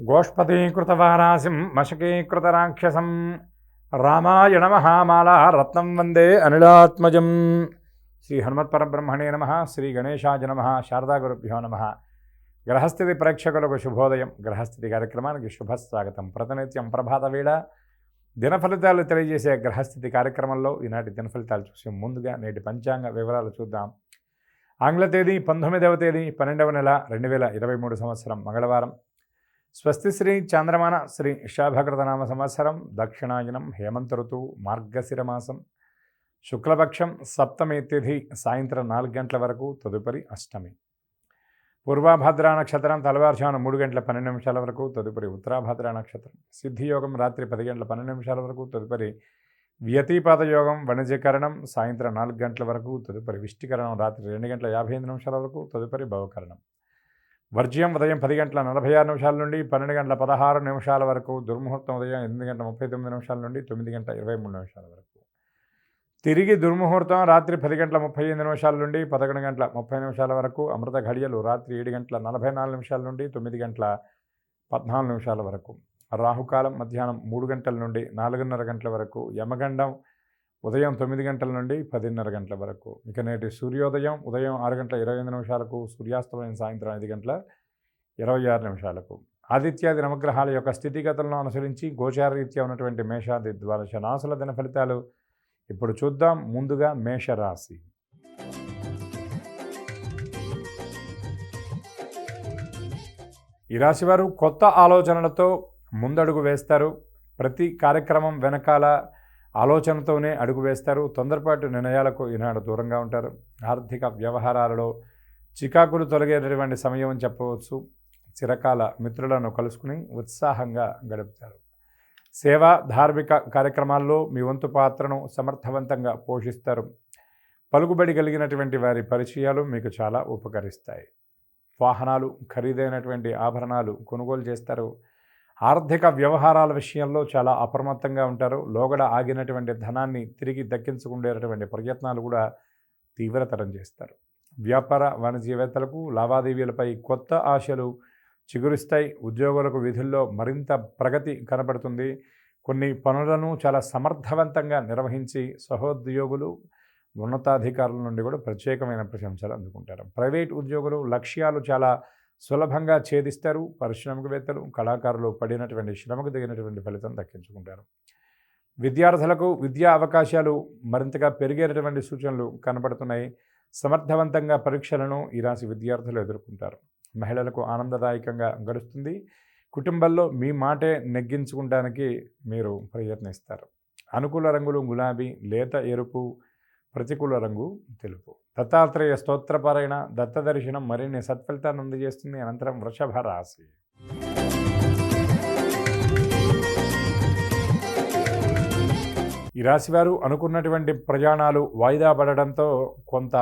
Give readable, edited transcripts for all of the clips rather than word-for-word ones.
గోష్పదీకృతవారాసిం మశకీకృతరాక్షసం రామాయణ మహామాలా రత్నం వందే అనిలాత్మజం. శ్రీ హనుమత్పరబ్రహ్మణే నమ. శ్రీ గణేశాయ నమ. శారదా గురుభ్యో నమ. గ్రహస్థితి ప్రేక్షకులకు శుభోదయం. గ్రహస్థితి కార్యక్రమానికి శుభస్వాగతం. ప్రతినిత్యం ప్రభాత వేళ దిన ఫలితాలు తెలియజేసే గ్రహస్థితి కార్యక్రమంలో ఈనాటి దిన ఫలితాలు చూసే ముందుగా నేటి పంచాంగ వివరాలు చూద్దాం. ఆంగ్ల తేదీ 19వ తేదీ 12వ నెల 2023 సంవత్సరం మంగళవారం. స్వస్తి శ్రీ చాంద్రమాన శ్రీ శాభకృతనామ సంవత్సరం దక్షిణాయనం హేమంత ఋతువు మార్గశిర మాసం శుక్లపక్షం సప్తమి తిథి సాయంత్రం 4 గంటల వరకు, తదుపరి అష్టమి. పూర్వాభాద్ర నక్షత్రం తెల్లవారుజామున 3 గంటల 12 నిమిషాల వరకు, తదుపరి ఉత్తరాభాద్ర నక్షత్రం. సిద్ధియోగం రాత్రి 10 గంటల 12 నిమిషాల వరకు, తదుపరి వ్యతిపాత యోగం వణిజకరణం సాయంత్రం 4 గంటల వరకు, తదుపరి విష్టికరణం రాత్రి 2 గంటల 55 నిమిషాల వరకు, తదుపరి భవకరణం. వర్జ్యం ఉదయం 10 గంటల 46 నిమిషాల నుండి 12 గంటల 16 నిమిషాల వరకు, దుర్ముహూర్తం ఉదయం 8 గంటల 39 నిమిషాల నుండి 9 గంటల 23 నిమిషాల వరకు. తిరిగి దుర్ముహూర్తం రాత్రి 10 గంటల 35 నిమిషాల నుండి 11 గంటల 30 నిమిషాల వరకు. అమృత ఘడియలు రాత్రి 7 గంటల 44 నిమిషాల నుండి 9 గంటల 14 నిమిషాల వరకు. రాహుకాలం మధ్యాహ్నం 3 గంటల నుండి 4:30 గంటల వరకు. యమగండం ఉదయం 9 గంటల నుండి 10:30 గంటల వరకు. ఇక నేటి సూర్యోదయం ఉదయం 6 గంటల 25 నిమిషాలకు, సూర్యాస్తమయం సాయంత్రం 5 గంటల 26 నిమిషాలకు. ఆదిత్యాది నవగ్రహాల యొక్క స్థితిగతులను అనుసరించి గోచారరీత్యా ఉన్నటువంటి మేషాది ద్వాదశ రాశుల దిన ఫలితాలు ఇప్పుడు చూద్దాం. ముందుగా మేషరాశి. ఈ రాశివారు కొత్త ఆలోచనలతో ముందడుగు వేస్తారు. ప్రతి కార్యక్రమం వెనకాల ఆలోచనతోనే అడుగు వేస్తారు. తొందరపాటు నిర్ణయాలకు ఈనాడు దూరంగా ఉంటారు. ఆర్థిక వ్యవహారాలలో చికాకులు తొలగేటటువంటి సమయం అని చెప్పవచ్చు. చిరకాల మిత్రులను కలుసుకుని ఉత్సాహంగా గడుపుతారు. సేవా ధార్మిక కార్యక్రమాల్లో మీ వంతు పాత్రను సమర్థవంతంగా పోషిస్తారు. పలుకుబడి కలిగినటువంటి వారి పరిచయాలు మీకు చాలా ఉపకరిస్తాయి. వాహనాలు, ఖరీదైనటువంటి ఆభరణాలు కొనుగోలు చేస్తారు. ఆర్థిక వ్యవహారాల విషయంలో చాలా అప్రమత్తంగా ఉంటారు. లోగడ ఆగినటువంటి ధనాన్ని తిరిగి దక్కించుకునేటటువంటి ప్రయత్నాలు కూడా తీవ్రతరం చేస్తారు. వ్యాపార వాణిజ్యవేత్తలకు లావాదేవీలపై కొత్త ఆశలు చిగురిస్తాయి. ఉద్యోగులకు విధుల్లో మరింత ప్రగతి కనబడుతుంది. కొన్ని పనులను చాలా సమర్థవంతంగా నిర్వహించి సహోద్యోగులు, ఉన్నతాధికారుల నుండి కూడా ప్రత్యేకమైన ప్రశంసలు అందుకుంటారు. ప్రైవేట్ ఉద్యోగులు లక్ష్యాలు చాలా సులభంగా ఛేదిస్తారు. పారిశ్రామికవేత్తలు, కళాకారులు పడినటువంటి శ్రమకు తగినటువంటి ఫలితం దక్కించుకుంటారు. విద్యార్థులకు విద్యా అవకాశాలు మరింతగా పెరిగేటటువంటి సూచనలు కనబడుతున్నాయి. సమర్థవంతంగా పరీక్షలను ఈ రాశి విద్యార్థులు ఎదుర్కొంటారు. మహిళలకు ఆనందదాయకంగా గడుస్తుంది. కుటుంబంలో మీ మాటే నెగ్గించుకోవడానికి మీరు ప్రయత్నిస్తారు. అనుకూల రంగులు గులాబీ, లేత ఎరుపు, ప్రతికూల రంగు తెలుపు. దత్తాత్రేయ స్తోత్రపారాయణ, దత్తదర్శనం మరిన్ని సత్ఫలితాన్ని అందజేస్తుంది. అనంతరం వృషభ రాశి. ఈ రాశివారు అనుకున్నటువంటి ప్రయాణాలు వాయిదా పడడంతో కొంత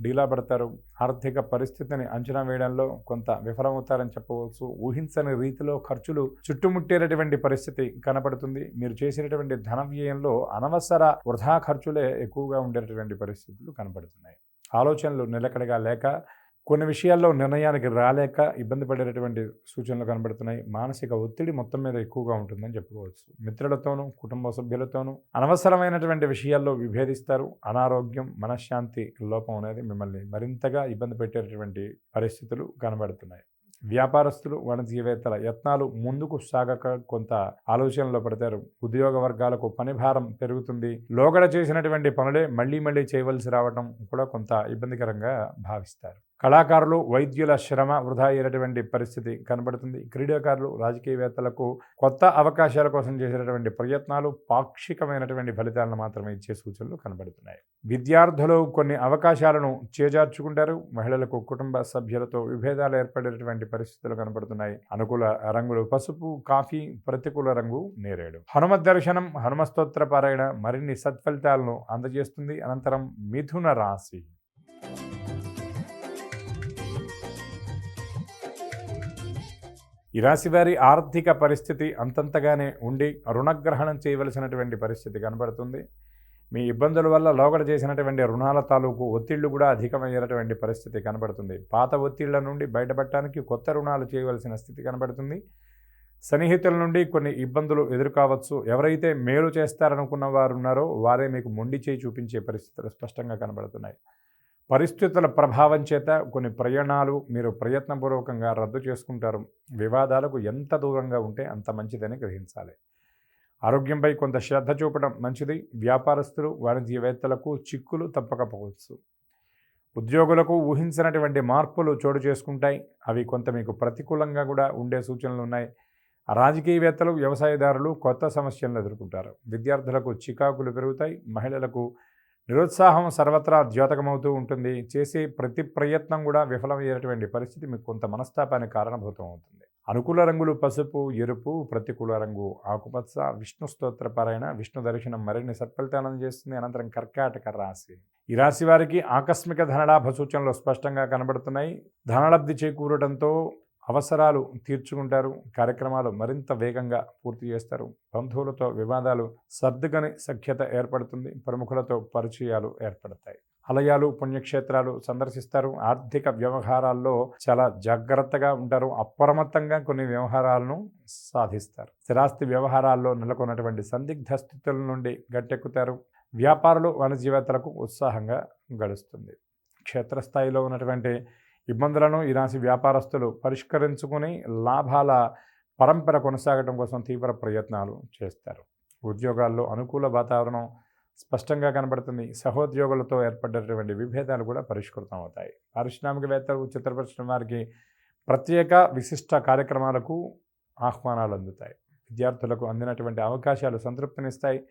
డీలా పడతారు. ఆర్థిక పరిస్థితిని అంచనా వేయడంలో కొంత విఫలమవుతారని చెప్పవచ్చు. ఊహించని రీతిలో ఖర్చులు చుట్టుముట్టేటటువంటి పరిస్థితి కనపడుతుంది. మీరు చేసినటువంటి ధన వ్యయంలో అనవసర వృధా ఖర్చులే ఎక్కువగా ఉండేటటువంటి పరిస్థితులు కనపడుతున్నాయి. ఆలోచనలు నిలకడగా లేక, కొన్ని విషయాల్లో నిర్ణయానికి రాలేక ఇబ్బంది పడేటటువంటి సూచనలు కనబడుతున్నాయి. మానసిక ఒత్తిడి మొత్తం మీద ఎక్కువగా ఉంటుందని చెప్పుకోవచ్చు. మిత్రులతోనూ, కుటుంబ సభ్యులతోనూ అనవసరమైనటువంటి విషయాల్లో విభేదిస్తారు. అనారోగ్యం, మనశ్శాంతి లోపం అనేది మిమ్మల్ని మరింతగా ఇబ్బంది పెట్టేటటువంటి పరిస్థితులు కనబడుతున్నాయి. వ్యాపారస్తులు, వాణిజ్యవేత్తల యత్నాలు ముందుకు సాగక కొంత ఆలోచనలో పడతారు. ఉద్యోగ వర్గాలకు పని భారం పెరుగుతుంది. లోగడ చేసినటువంటి పనులే మళ్ళీ చేయవలసి రావడం కూడా కొంత ఇబ్బందికరంగా భావిస్తారు. కళాకారులు, వైద్యుల శ్రమ వృధా అయ్యేటటువంటి పరిస్థితి కనబడుతుంది. క్రీడాకారులు, రాజకీయవేత్తలకు కొత్త అవకాశాల కోసం చేసేటటువంటి ప్రయత్నాలు పాక్షికమైనటువంటి ఫలితాలను మాత్రమే ఇచ్చే సూచనలు కనబడుతున్నాయి. విద్యార్థులు కొన్ని అవకాశాలను చేజార్చుకుంటారు. మహిళలకు కుటుంబ సభ్యులతో విభేదాలు ఏర్పడేటటువంటి పరిస్థితులు కనబడుతున్నాయి. అనుకూల రంగులు పసుపు, కాఫీ, ప్రతికూల రంగు నేరేడు. హనుమత్ దర్శనం, హనుమస్తోత్ర పారాయణ మరిన్ని సత్ఫలితాలను అందజేస్తుంది. అనంతరం మిథున రాశి. ఈ రాశి వారి ఆర్థిక పరిస్థితి అంతంతగానే ఉండి రుణగ్రహణం చేయవలసినటువంటి పరిస్థితి కనబడుతుంది. మీ ఇబ్బందుల వల్ల లోగడ చేసినటువంటి రుణాల తాలూకు ఒత్తిళ్లు కూడా అధికమయ్యేటటువంటి పరిస్థితి కనబడుతుంది. పాత ఒత్తిళ్ల నుండి బయటపడటానికి కొత్త రుణాలు చేయవలసిన స్థితి కనబడుతుంది. సన్నిహితుల నుండి కొన్ని ఇబ్బందులు ఎదుర్కోవచ్చు. ఎవరైతే మేలు చేస్తారనుకున్న వారు ఉన్నారో వారే మీకు మొండి చేయి చూపించే పరిస్థితులు స్పష్టంగా కనబడుతున్నాయి. పరిస్థితుల ప్రభావం చేత కొన్ని ప్రయాణాలు మీరు ప్రయత్నపూర్వకంగా రద్దు చేసుకుంటారు. వివాదాలకు ఎంత దూరంగా ఉంటే అంత మంచిదని గ్రహించాలి. ఆరోగ్యంపై కొంత శ్రద్ధ చూపడం మంచిది. వ్యాపారస్తులు, వాణిజ్యవేత్తలకు చిక్కులు తప్పకపోవచ్చు. ఉద్యోగులకు ఊహించినటువంటి మార్పులు చోటు చేసుకుంటాయి. అవి కొంత మీకు ప్రతికూలంగా కూడా ఉండే సూచనలు ఉన్నాయి. రాజకీయవేత్తలు, వ్యవసాయదారులు కొత్త సమస్యలను ఎదుర్కొంటారు. విద్యార్థులకు చికాకులు పెరుగుతాయి. మహిళలకు నిరుత్సాహం సర్వత్రా ద్యోతకమవుతూ ఉంటుంది. చేసే ప్రతి ప్రయత్నం కూడా విఫలమయ్యేటువంటి పరిస్థితి మీకు కొంత మనస్తాపానికి కారణభూతం అవుతుంది. అనుకూల రంగులు పసుపు, ఎరుపు. ప్రతికూల రంగు ఆకుపచ్చ. విష్ణు స్తోత్ర పారాయణ, విష్ణు దర్శనం మరిన్ని సత్ఫలితాలను చేస్తుంది. అనంతరం కర్కాటక రాశి. ఈ రాశి వారికి ఆకస్మిక ధనలాభ సూచనలు స్పష్టంగా కనబడుతున్నాయి. ధనలబ్ధి చేకూరడంతో అవసరాలు తీర్చుకుంటారు. కార్యక్రమాలు మరింత వేగంగా పూర్తి చేస్తారు. బంధువులతో వివాదాలు సర్దుకని సఖ్యత ఏర్పడుతుంది. ప్రముఖులతో పరిచయాలు ఏర్పడతాయి. ఆలయాలు, పుణ్యక్షేత్రాలు సందర్శిస్తారు. ఆర్థిక వ్యవహారాల్లో చాలా జాగ్రత్తగా ఉంటారు. అప్రమత్తంగా కొన్ని వ్యవహారాలను సాధిస్తారు. స్థిరాస్తి వ్యవహారాల్లో నెలకొన్నటువంటి సందిగ్ధ స్థితుల నుండి గట్టెక్కుతారు. వ్యాపారులు, వాణిజ్యవేత్తలకు ఉత్సాహంగా గడుస్తుంది. క్షేత్రస్థాయిలో ఉన్నటువంటి ఇబ్బందులను ఈ రాశి వ్యాపారస్తులు పరిష్కరించుకుని లాభాల పరంపర కొనసాగడం కోసం తీవ్ర ప్రయత్నాలు చేస్తారు. ఉద్యోగాల్లో అనుకూల వాతావరణం స్పష్టంగా కనబడుతుంది. సహోద్యోగులతో ఏర్పడినటువంటి విభేదాలు కూడా పరిష్కృతం అవుతాయి. పారిశ్రామికవేత్తలు, చిత్ర పరిశ్రమ వారికి ప్రత్యేక విశిష్ట కార్యక్రమాలకు ఆహ్వానాలు అందుతాయి. విద్యార్థులకు అందినటువంటి అవకాశాలు సంతృప్తినిస్తాయి.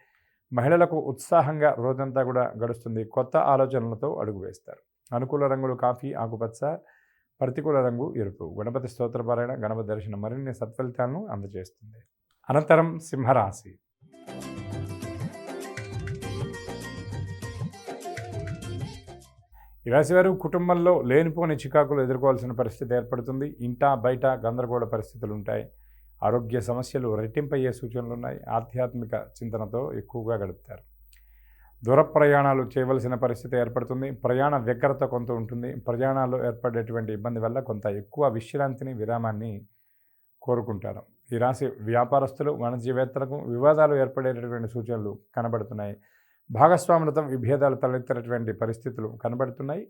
మహిళలకు ఉత్సాహంగా రోజంతా కూడా గడుస్తుంది. కొత్త ఆలోచనలతో అడుగు వేస్తారు. అనుకూల రంగులు కాఫీ, ఆకుపచ్చ. ప్రతికూల రంగు ఎరుపు. గణపతి స్తోత్రపారాయణ, గణపతి దర్శనం మరిన్ని సత్ఫలితాలను అందజేస్తుంది. అనంతరం సింహరాశి. ఈ రాశివారు కుటుంబంలో లేనిపోని చికాకులు ఎదుర్కోవాల్సిన పరిస్థితి ఏర్పడుతుంది. ఇంటా బయట గందరగోళ పరిస్థితులు ఉంటాయి. ఆరోగ్య సమస్యలు రెట్టింపయ్యే సూచనలు ఉన్నాయి. ఆధ్యాత్మిక చింతనతో ఎక్కువగా గడుపుతారు. దూర ప్రయాణాలు చేయవలసిన పరిస్థితి ఏర్పడుతుంది. ప్రయాణ వ్యగ్రత కొంత ఉంటుంది. ప్రయాణాల్లో ఏర్పడేటువంటి ఇబ్బంది వల్ల కొంత ఎక్కువ విశ్రాంతిని, విరామాన్ని కోరుకుంటారు. ఈ రాశి వ్యాపారస్తులు, వాణిజ్యవేత్తలకు వివాదాలు ఏర్పడేటటువంటి సూచనలు కనబడుతున్నాయి. భాగస్వాములతో విభేదాలు తలెత్తేటటువంటి పరిస్థితులు కనబడుతున్నాయి.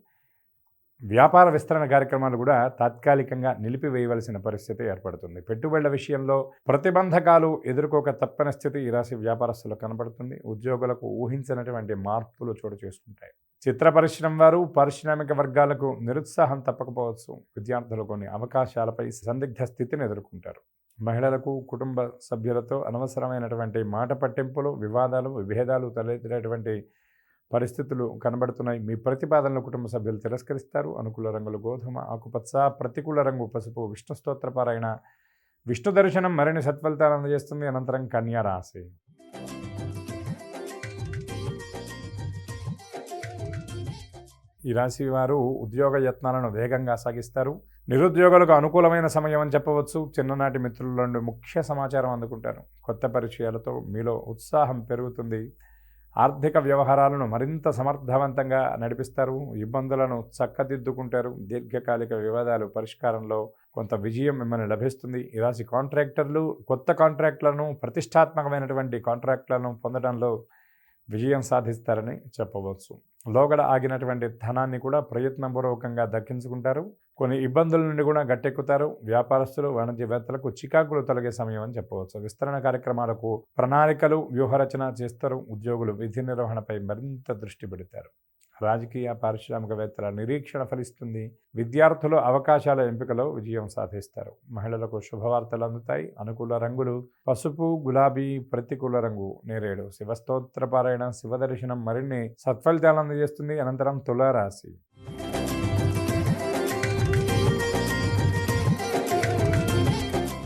వ్యాపార విస్తరణ కార్యక్రమాలు కూడా తాత్కాలికంగా నిలిపివేయవలసిన పరిస్థితి ఏర్పడుతుంది. పెట్టుబడుల విషయంలో ప్రతిబంధకాలు ఎదుర్కోక తప్పని స్థితి ఈ రాశి వ్యాపారస్తులు కనబడుతుంది. ఉద్యోగులకు ఊహించినటువంటి మార్పులు చోటు చేసుకుంటాయి. చిత్ర పరిశ్రమ వారు, పారిశ్రామిక వర్గాలకు నిరుత్సాహం తప్పకపోవచ్చు. విద్యార్థులు కొన్ని అవకాశాలపై సందిగ్ధ స్థితిని ఎదుర్కొంటారు. మహిళలకు కుటుంబ సభ్యులతో అనవసరమైనటువంటి మాట పట్టింపులు, వివాదాలు, విభేదాలు తలెత్తేటటువంటి పరిస్థితులు కనబడుతున్నాయి. మీ ప్రతిపాదనలు కుటుంబ సభ్యులు తిరస్కరిస్తారు. అనుకూల రంగులు గోధుమ, ఆకుపచ్చ. ప్రతికూల రంగు పసుపు. విష్ణు స్తోత్రపారాయణ, విష్ణు దర్శనం మరిన్ని సత్ఫలితాలు అందజేస్తుంది. అనంతరం కన్యా రాశి. ఈ రాశి వారు ఉద్యోగ యత్నాలను వేగంగా సాగిస్తారు. నిరుద్యోగులకు అనుకూలమైన సమయం అని చెప్పవచ్చు. చిన్ననాటి మిత్రుల నుండి ముఖ్య సమాచారం అందుకుంటారు. కొత్త పరిచయాలతో మీలో ఉత్సాహం పెరుగుతుంది. ఆర్థిక వ్యవహారాలను మరింత సమర్థవంతంగా నడిపిస్తారు. ఇబ్బందులను చక్కదిద్దుకుంటారు. దీర్ఘకాలిక వివాదాలు పరిష్కారంలో కొంత విజయం మిమ్మల్ని లభిస్తుంది. ఈ రాశి కాంట్రాక్టర్లు కొత్త కాంట్రాక్టులను, ప్రతిష్టాత్మకమైనటువంటి కాంట్రాక్టులను పొందడంలో విజయం సాధిస్తారని చెప్పవచ్చు. లోగడ ఆగినటువంటి ధనాన్ని కూడా ప్రయత్నపూర్వకంగా దక్కించుకుంటారు. కొన్ని ఇబ్బందుల నుండి కూడా గట్టెక్కుతారు. వ్యాపారస్తులు, వాణిజ్యవేత్తలకు చికాకులు తొలగే సమయం అని చెప్పవచ్చు. విస్తరణ కార్యక్రమాలకు ప్రణాళికలు, వ్యూహరచన చేస్తారు. ఉద్యోగులు విధి నిర్వహణపై మరింత దృష్టి పెడతారు. రాజకీయ, పారిశ్రామికవేత్తల నిరీక్షణ ఫలిస్తుంది. విద్యార్థులు అవకాశాల ఎంపికలో విజయం సాధిస్తారు. మహిళలకు శుభవార్తలు అందుతాయి. అనుకూల రంగులు పసుపు, గులాబీ. ప్రతికూల రంగు నేరేడు. శివస్తోత్ర పారాయణ, శివదర్శనం మరిన్ని సత్ఫలితాలు అందజేస్తుంది. అనంతరం తులారాశి.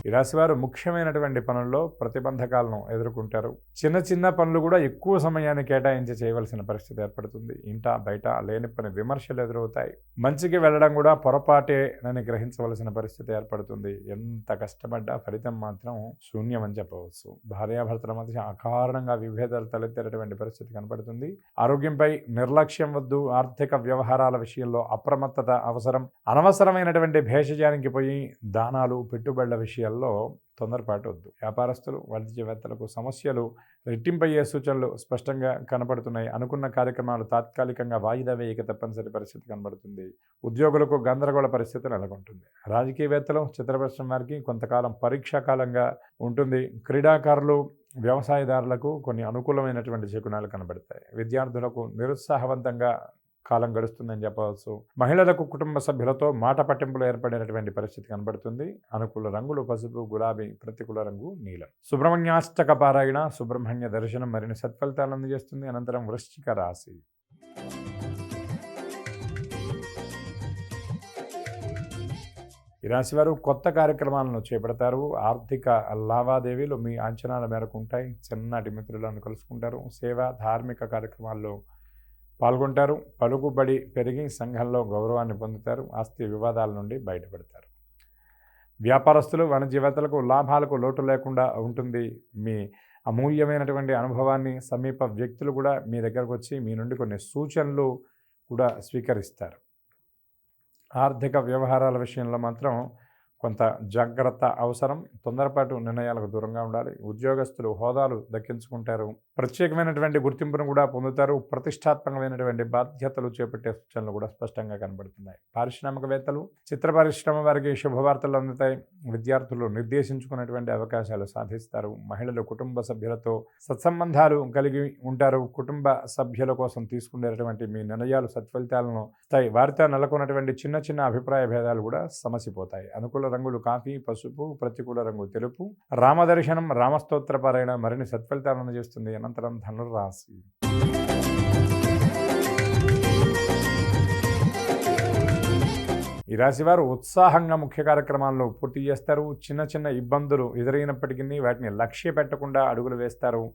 ఈ రాశివారు ముఖ్యమైనటువంటి పనుల్లో ప్రతిబంధకాలను ఎదుర్కొంటారు. చిన్న చిన్న పనులు కూడా ఎక్కువ సమయాన్ని కేటాయించి చేయవలసిన పరిస్థితి ఏర్పడుతుంది. ఇంటా బయట లేని పని విమర్శలు ఎదురవుతాయి. మంచికి వెళ్ళడం కూడా పొరపాటేనని గ్రహించవలసిన పరిస్థితి ఏర్పడుతుంది. ఎంత కష్టపడ్డా ఫలితం మాత్రం శూన్యం అని చెప్పవచ్చు. భార్యాభర్తల మధ్య అకారణంగా విభేదాలు తలెత్తేటటువంటి పరిస్థితి కనబడుతుంది. ఆరోగ్యంపై నిర్లక్ష్యం వద్దు. ఆర్థిక వ్యవహారాల విషయంలో అప్రమత్తత అవసరం. అనవసరమైనటువంటి భేషజానికి పోయి దానాలు, పెట్టుబడుల విషయాల్లో విషయాల్లో తొందరపాటు వద్దు. వ్యాపారస్తులు, వాణిజ్యవేత్తలకు సమస్యలు రెట్టింపయ్యే సూచనలు స్పష్టంగా కనపడుతున్నాయి. అనుకున్న కార్యక్రమాలు తాత్కాలికంగా వాయిదా వేయక తప్పనిసరి పరిస్థితి కనబడుతుంది. ఉద్యోగులకు గందరగోళ పరిస్థితి నెలకొంటుంది. రాజకీయవేత్తలు, చిత్ర పరిశ్రమ వారికి కొంతకాలం పరీక్షాకాలంగా ఉంటుంది. క్రీడాకారులు, వ్యవసాయదారులకు కొన్ని అనుకూలమైనటువంటి శకునాలు కనబడతాయి. విద్యార్థులకు నిరుత్సాహవంతంగా కాలం గడుస్తుందని చెప్పవచ్చు. మహిళలకు కుటుంబ సభ్యులతో మాట పట్టింపులు ఏర్పడినటువంటి పరిస్థితి కనబడుతుంది. అనుకూల రంగులు పసుపు, గులాబీ, ప్రతికూల రంగు నీలం. సుబ్రహ్మణ్యాష్టక పారాయణ, సుబ్రహ్మణ్య దర్శనం మరిన్ని సత్ఫలితాలను అందజేస్తుంది. అనంతరం వృశ్చిక రాశి. ఈ రాశి వారు కొత్త కార్యక్రమాలను చేపడతారు. ఆర్థిక లావాదేవీలు మీ అంచనాల మేరకు ఉంటాయి. చిన్నటి మిత్రులను కలుసుకుంటారు. సేవ, ధార్మిక కార్యక్రమాల్లో పాల్గొంటారు. పలుకుబడి పెరిగి సంఘంలో గౌరవాన్ని పొందుతారు. ఆస్తి వివాదాల నుండి బయటపడతారు. వ్యాపారస్తులు, వాణిజ్యవేత్తలకు లాభాలకు లోటు లేకుండా ఉంటుంది. మీ అమూల్యమైనటువంటి అనుభవాన్ని సమీప వ్యక్తులు కూడా మీ దగ్గరకు వచ్చి మీ నుండి కొన్ని సూచనలు కూడా స్వీకరిస్తారు. ఆర్థిక వ్యవహారాల విషయంలో మాత్రం కొంత జాగ్రత్త అవసరం. తొందరపాటు నిర్ణయాలకు దూరంగా ఉండాలి. ఉద్యోగస్తులు హోదాలు దక్కించుకుంటారు. ప్రత్యేకమైనటువంటి గుర్తింపును కూడా పొందుతారు. ప్రతిష్టాత్మకమైనటువంటి బాధ్యతలు చేపట్టే సూచనలు కూడా స్పష్టంగా కనబడుతున్నాయి. పారిశ్రామికవేత్తలు, చిత్ర పరిశ్రమ వారికి శుభవార్తలు అందుతాయి. విద్యార్థులు నిర్దేశించుకున్నటువంటి అవకాశాలు సాధిస్తారు. మహిళలు కుటుంబ సభ్యులతో సత్సంబంధాలు కలిగి ఉంటారు. కుటుంబ సభ్యుల కోసం తీసుకునేటువంటి మీ నిర్ణయాలు సత్ఫలితాలను ఇస్తాయి. వారితో నెలకొన్నటువంటి చిన్న చిన్న అభిప్రాయ భేదాలు కూడా సమసిపోతాయి. అనుకూల రంగులు కాఫీ, పసుపు, ప్రతికూల రంగు తెలుపు. రామదర్శనం, రామస్తోత్ర పారాయణ మరిన్ని సత్ఫలితాలను అందజేస్తుంది. అనంతరం ధనుర్రాశి. ఈ రాశి వారు ఉత్సాహంగా ముఖ్య కార్యక్రమాలను పూర్తి చేస్తారు. చిన్న చిన్న ఇబ్బందులు ఎదురైనప్పటికీ వాటిని లక్ష్య పెట్టకుండా అడుగులు వేస్తారు.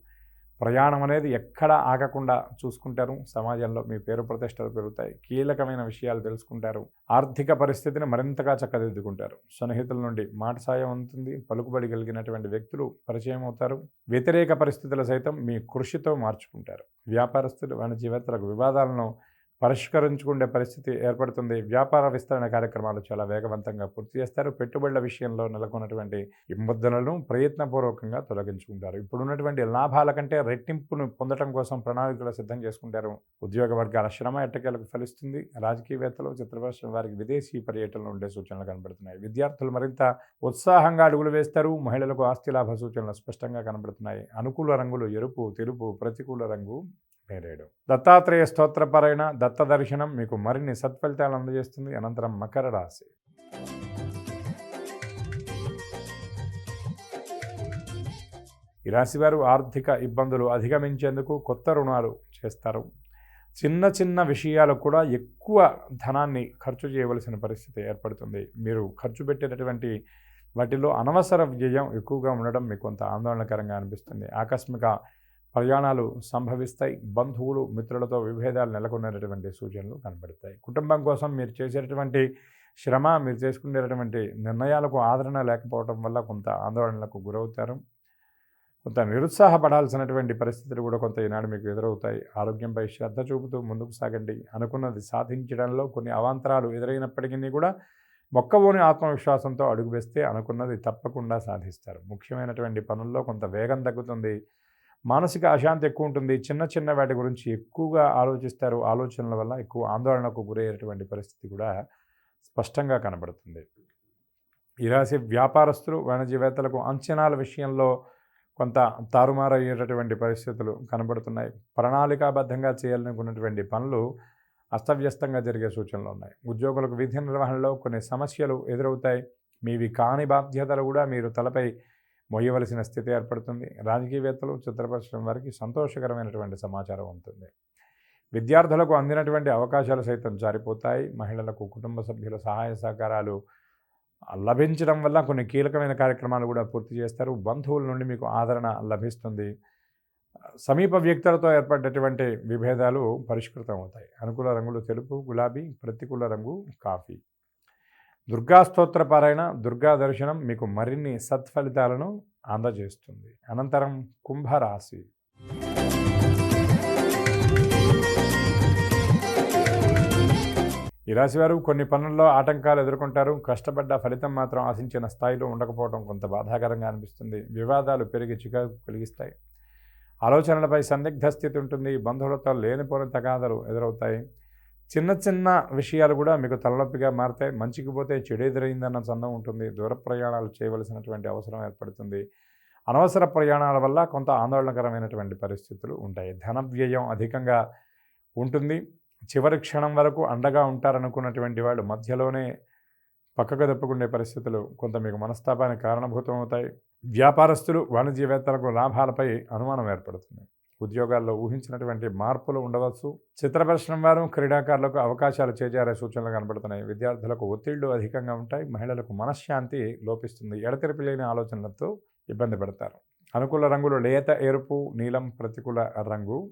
ప్రయాణం అనేది ఎక్కడ ఆగకుండా చూసుకుంటారు. సమాజంలో మీ పేరు ప్రతిష్టలు పెరుగుతాయి. కీలకమైన విషయాలు తెలుసుకుంటారు. ఆర్థిక పరిస్థితిని మరింతగా చక్కదిద్దుకుంటారు. సన్నిహితుల నుండి మాట సాయం ఉంటుంది. పలుకుబడి కలిగినటువంటి వ్యక్తులు పరిచయం అవుతారు. వ్యతిరేక పరిస్థితులు సైతం మీ కృషితో మార్చుకుంటారు. వ్యాపారస్తులు, వాణిజ్యవేత్తలకు వివాదాలను పరిష్కరించుకునే పరిస్థితి ఏర్పడుతుంది. వ్యాపార విస్తరణ కార్యక్రమాలు చాలా వేగవంతంగా పూర్తి చేస్తారు. పెట్టుబడుల విషయంలో నెలకొన్నటువంటి ఇబ్బందులను ప్రయత్నపూర్వకంగా తొలగించుకుంటారు. ఇప్పుడున్నటువంటి లాభాల కంటే రెట్టింపును పొందడం కోసం ప్రణాళికలు సిద్ధం చేసుకుంటారు. ఉద్యోగ వర్గాల శ్రమ ఎట్టకేలకు ఫలిస్తుంది. రాజకీయవేత్తలు, చిత్రపరిశ్రమ వారికి విదేశీ పర్యటనలు ఉండే సూచనలు కనబడుతున్నాయి. విద్యార్థులు మరింత ఉత్సాహంగా అడుగులు వేస్తారు. మహిళలకు ఆస్తి లాభ సూచనలు స్పష్టంగా కనబడుతున్నాయి. అనుకూల రంగులు ఎరుపు, తెలుపు, ప్రతికూల రంగు నేరేడు. దత్తాత్రేయ స్తోత్రపారాయణ, దత్త దర్శనం మీకు మరిన్ని సత్ఫలితాలు అందజేస్తుంది. అనంతరం మకర రాశి. ఈ రాశివారు ఆర్థిక ఇబ్బందులు అధిగమించేందుకు కొత్త రుణాలు చేస్తారు. చిన్న చిన్న విషయాలకు కూడా ఎక్కువ ధనాన్ని ఖర్చు చేయవలసిన పరిస్థితి ఏర్పడుతుంది. మీరు ఖర్చు పెట్టేటటువంటి వాటిలో అనవసర వ్యయం ఎక్కువగా ఉండడం మీకు కొంత ఆందోళనకరంగా అనిపిస్తుంది. ఆకస్మిక ప్రయాణాలు సంభవిస్తాయి. బంధువులు, మిత్రులతో విభేదాలు నెలకొనేటటువంటి సూచనలు కనబడతాయి. కుటుంబం కోసం మీరు చేసేటటువంటి శ్రమ, మీరు చేసుకునేటటువంటి నిర్ణయాలకు ఆదరణ లేకపోవడం వల్ల కొంత ఆందోళనలకు గురవుతారు. కొంత నిరుత్సాహపడాల్సినటువంటి పరిస్థితులు కూడా కొంత ఈనాడు మీకు ఎదురవుతాయి. ఆరోగ్యంపై శ్రద్ధ చూపుతూ ముందుకు సాగండి. అనుకున్నది సాధించడంలో కొన్ని అవాంతరాలు ఎదురైనప్పటికీ కూడా మొక్కవోని ఆత్మవిశ్వాసంతో అడుగు వేస్తే అనుకున్నది తప్పకుండా సాధిస్తారు. ముఖ్యమైనటువంటి పనుల్లో కొంత వేగం తగ్గుతుంది. మానసిక అశాంతి ఎక్కువ ఉంటుంది. చిన్న చిన్న వాటి గురించి ఎక్కువగా ఆలోచిస్తారు. ఆలోచనల వల్ల ఎక్కువ ఆందోళనకు గురయ్యేటువంటి పరిస్థితి కూడా స్పష్టంగా కనబడుతుంది. ఈ రాశి వ్యాపారస్తులు, వాణిజ్యవేత్తలకు అంచనాల విషయంలో కొంత తారుమారయ్యేటటువంటి పరిస్థితులు కనబడుతున్నాయి. ప్రణాళికాబద్ధంగా చేయాలనుకున్నటువంటి పనులు అస్తవ్యస్తంగా జరిగే సూచనలు ఉన్నాయి. ఉద్యోగులకు విధి నిర్వహణలో కొన్ని సమస్యలు ఎదురవుతాయి. మీవి కాని బాధ్యతలు కూడా మీరు తలపై మోయవలసిన స్థితి ఏర్పడుతుంది. రాజకీయవేత్తలు, చిత్ర పరిశ్రమ వారికి సంతోషకరమైనటువంటి సమాచారం ఉంటుంది. విద్యార్థులకు అందినటువంటి అవకాశాలు సైతం జారిపోతాయి. మహిళలకు కుటుంబ సభ్యుల సహాయ సహకారాలు లభించడం వల్ల కొన్ని కీలకమైన కార్యక్రమాలు కూడా పూర్తి చేస్తారు. బంధువుల నుండి మీకు ఆదరణ లభిస్తుంది. సమీప వ్యక్తులతో ఏర్పడేటువంటి విభేదాలు పరిష్కృతం అవుతాయి. అనుకూల రంగులు తెలుపు, గులాబీ, ప్రతికూల రంగు కాఫీ. దుర్గా స్తోత్ర పారాయణ, దుర్గా దర్శనం మీకు మరిన్ని సత్ఫలితాలను అందజేస్తుంది. అనంతరం కుంభరాశి. ఈ రాశివారు కొన్ని పనుల్లో ఆటంకాలు ఎదుర్కొంటారు. కష్టపడ్డ ఫలితం మాత్రం ఆశించిన స్థాయిలో ఉండకపోవడం కొంత బాధాకరంగా అనిపిస్తుంది. వివాదాలు పెరిగి చికాకు కలిగిస్తాయి. ఆలోచనలపై సందిగ్ధ స్థితి ఉంటుంది. బంధువులతో లేనిపోని తగాదాలు ఎదురవుతాయి. చిన్న చిన్న విషయాలు కూడా మీకు తలనొప్పిగా మారుతాయి. మంచికి పోతే చెడు ఎదురైందన్న చందం ఉంటుంది. దూర ప్రయాణాలు చేయవలసినటువంటి అవసరం ఏర్పడుతుంది. అనవసర ప్రయాణాల వల్ల కొంత ఆందోళనకరమైనటువంటి పరిస్థితులు ఉంటాయి. ధన వ్యయం అధికంగా ఉంటుంది. చివరి క్షణం వరకు అండగా ఉంటారనుకున్నటువంటి వాళ్ళు మధ్యలోనే పక్కకు తప్పుకునే పరిస్థితులు కొంత మీకు మనస్తాపానికి కారణభూతం అవుతాయి. వ్యాపారస్తులు వాణిజ్యవేత్తలకు లాభాలపై అనుమానం ఏర్పడుతుంది. ఉద్యోగాల్లో ఊహించినటువంటి మార్పులు ఉండవచ్చు. చిత్ర పరిశ్రమ వారు క్రీడాకారులకు అవకాశాలు చేజారే సూచనలు కనబడుతున్నాయి. విద్యార్థులకు ఒత్తిళ్లు అధికంగా ఉంటాయి. మహిళలకు మనశ్శాంతి లోపిస్తుంది. ఎడతెరిపి లేని ఆలోచనలతో ఇబ్బంది పడతారు. అనుకూల రంగులు లేత ఎరుపు, నీలం. ప్రతికూల రంగు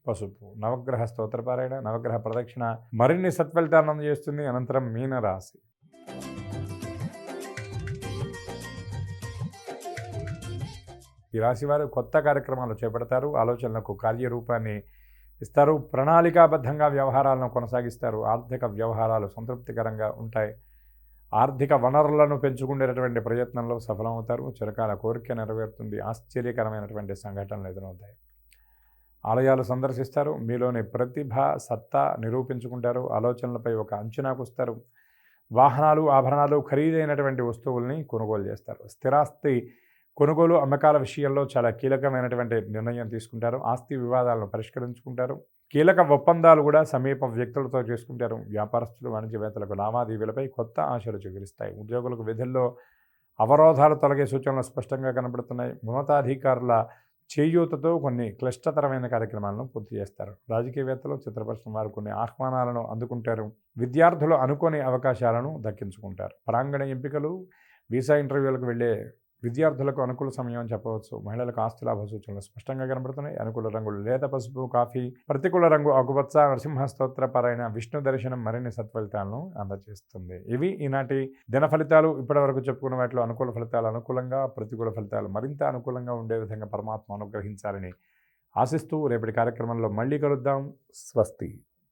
పసుపు. నవగ్రహ స్తోత్రపారాయణ, నవగ్రహ ప్రదక్షిణ మరిన్ని సత్ఫలితాలను అందజేస్తుంది. అనంతరం మీనరాశి. ఈ రాశివారు కొత్త కార్యక్రమాలు చేపడతారు. ఆలోచనలకు కార్యరూపాన్ని ఇస్తారు. ప్రణాళికాబద్ధంగా వ్యవహారాలను కొనసాగిస్తారు. ఆర్థిక వ్యవహారాలు సంతృప్తికరంగా ఉంటాయి. ఆర్థిక వనరులను పెంచుకునేటటువంటి ప్రయత్నంలో సఫలమవుతారు. చిరకాల కోరిక నెరవేరుతుంది. ఆశ్చర్యకరమైనటువంటి సంఘటనలు ఎదురవుతాయి. ఆలయాలు సందర్శిస్తారు. మీలోని ప్రతిభ, సత్తా నిరూపించుకుంటారు. ఆలోచనలపై ఒక అంచనాకు వస్తారు. వాహనాలు, ఆభరణాలు, ఖరీదైనటువంటి వస్తువుల్ని కొనుగోలు చేస్తారు. స్థిరాస్తి కొనుగోలు, అమ్మకాల విషయంలో చాలా కీలకమైనటువంటి నిర్ణయం తీసుకుంటారు. ఆస్తి వివాదాలను పరిష్కరించుకుంటారు. కీలక ఒప్పందాలు కూడా సమీప వ్యక్తులతో చేసుకుంటారు. వ్యాపారస్తులు, వాణిజ్యవేత్తలకు లావాదేవీలపై కొత్త ఆశలు చిగురిస్తాయి. ఉద్యోగులకు విధుల్లో అవరోధాలు తొలగే సూచనలు స్పష్టంగా కనబడుతున్నాయి. ఉన్నతాధికారుల చేయూతతో కొన్ని క్లిష్టతరమైన కార్యక్రమాలను పూర్తి చేస్తారు. రాజకీయవేత్తలు, చిత్ర పరిశ్రమ వారు కొన్ని ఆహ్వానాలను అందుకుంటారు. విద్యార్థులు అనుకోని అవకాశాలను దక్కించుకుంటారు. ప్రాంగణ ఎంపికలు, వీసా ఇంటర్వ్యూలకు వెళ్ళే విద్యార్థులకు అనుకూల సమయం అని చెప్పవచ్చు. మహిళలకు ఆస్తి లాభ సూచనలు స్పష్టంగా కనబడుతున్నాయి. అనుకూల రంగులు లేత పసుపు, కాఫీ. ప్రతికూల రంగు ఆకుపచ్చ. నరసింహ స్తోత్రపారాయణ, విష్ణు దర్శనం మరిన్ని సత్ఫలితాలను అందజేస్తుంది. ఇవి ఈనాటి దిన ఫలితాలు. ఇప్పటివరకు చెప్పుకున్న వాటిలో అనుకూల ఫలితాలు అనుకూలంగా, ప్రతికూల ఫలితాలు మరింత అనుకూలంగా ఉండే విధంగా పరమాత్మ అనుగ్రహించాలని ఆశిస్తూ రేపటి కార్యక్రమంలో మళ్ళీ కలుద్దాం. స్వస్తి.